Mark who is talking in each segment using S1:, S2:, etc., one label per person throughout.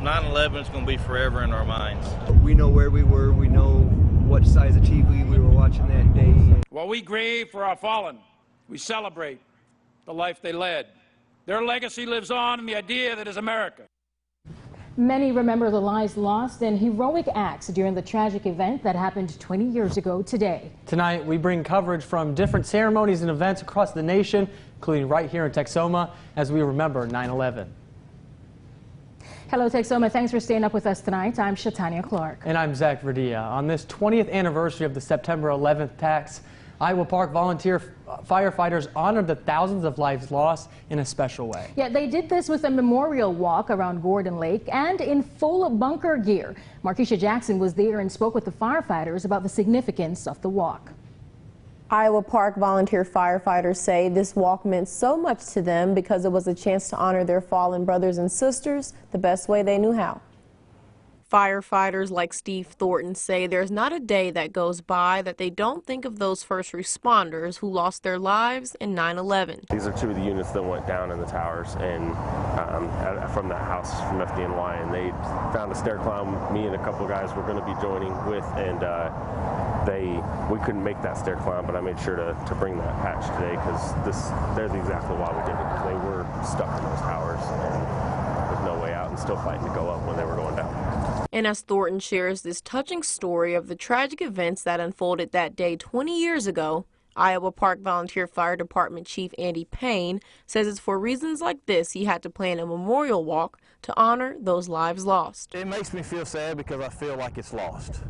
S1: 9/11 is going to be forever in our minds.
S2: We know where we were. We know what size of TV we were watching that day.
S3: While we grieve for our fallen, we celebrate the life they led. Their legacy lives on in the idea that is America.
S4: Many remember the lives lost and heroic acts during the tragic event that happened 20 years ago today.
S5: Tonight, we bring coverage from different ceremonies and events across the nation, including right here in Texoma, as we remember 9/11.
S4: Hello, Texoma. Thanks for staying up with us tonight. I'm Shatanya Clark.
S5: And I'm Zach Verdia. On this 20th anniversary of the September 11th attacks, Iowa Park volunteer firefighters honored the thousands of lives lost in a special way.
S4: Yeah, they did this with a memorial walk around Gordon Lake and in full bunker gear. Markeisha Jackson was there and spoke with the firefighters about the significance of the walk.
S6: Iowa Park volunteer firefighters say this walk meant so much to them because it was a chance to honor their fallen brothers and sisters the best way they knew how. Firefighters like Steve Thornton say there's not a day that goes by that they don't think of those first responders who lost their lives in 9/11.
S7: These are two of the units that went down in the towers, and from that house from FDNY, and they found a stair climb me and a couple of guys were going to be joining with, and we couldn't make that stair climb, but I made sure to bring that patch today because they're exactly why we did it, because they were stuck in those towers and with no way out and still fighting to go up when they were going down.
S6: And as Thornton shares this touching story of the tragic events that unfolded that day 20 years ago, Iowa Park Volunteer Fire Department Chief Andy Payne says it's for reasons like this he had to plan a memorial walk to honor those lives lost.
S8: It makes me feel sad because I feel like it's lost.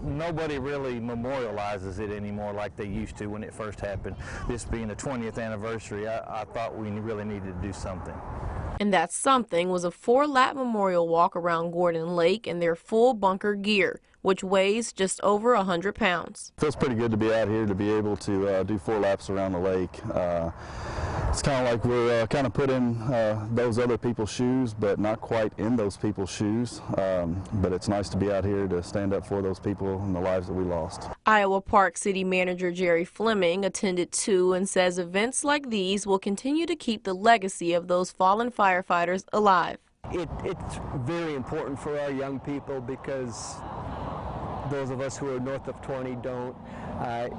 S8: Nobody really memorializes it anymore like they used to when it first happened. This being the 20th anniversary, I thought we really needed to do something.
S6: And that something was a 4-lap memorial walk around Gordon Lake in their full bunker gear, which weighs just over 100 pounds.
S9: Feels pretty good to be out here to be able to do 4 laps around the lake. It's kind of like we're kind of put in those other people's shoes, but not quite in those people's shoes. But it's nice to be out here to stand up for those people and the lives that we lost.
S6: Iowa Park City Manager Jerry Fleming attended too and says events like these will continue to keep the legacy of those fallen firefighters alive.
S2: It's very important for our young people because those of us who are north of 20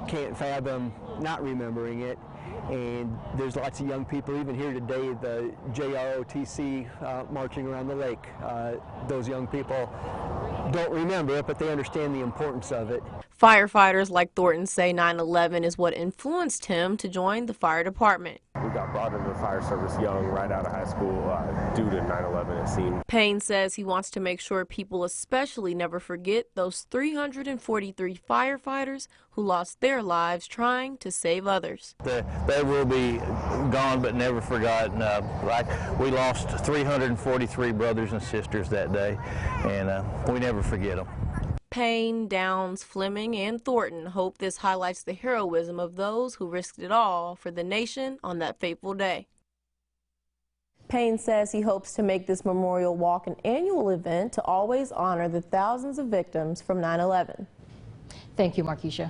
S2: can't fathom not remembering it. And there's lots of young people, even here today, the JROTC marching around the lake. Those young people don't remember it, but they understand the importance of it.
S6: Firefighters like Thornton say 9/11 is what influenced him to join the fire department.
S7: We got brought into the fire service young, right out of high school, due to 9/11, it seemed.
S6: Payne says he wants to make sure people especially never forget those 343 firefighters who lost their lives trying to save others.
S8: They will be gone but never forgotten. We lost 343 brothers and sisters that day, and we never forget them.
S6: Payne, Downs, Fleming, and Thornton hope this highlights the heroism of those who risked it all for the nation on that fateful day. Payne says he hopes to make this memorial walk an annual event to always honor the thousands of victims from 9/11.
S4: Thank you, Markeisha.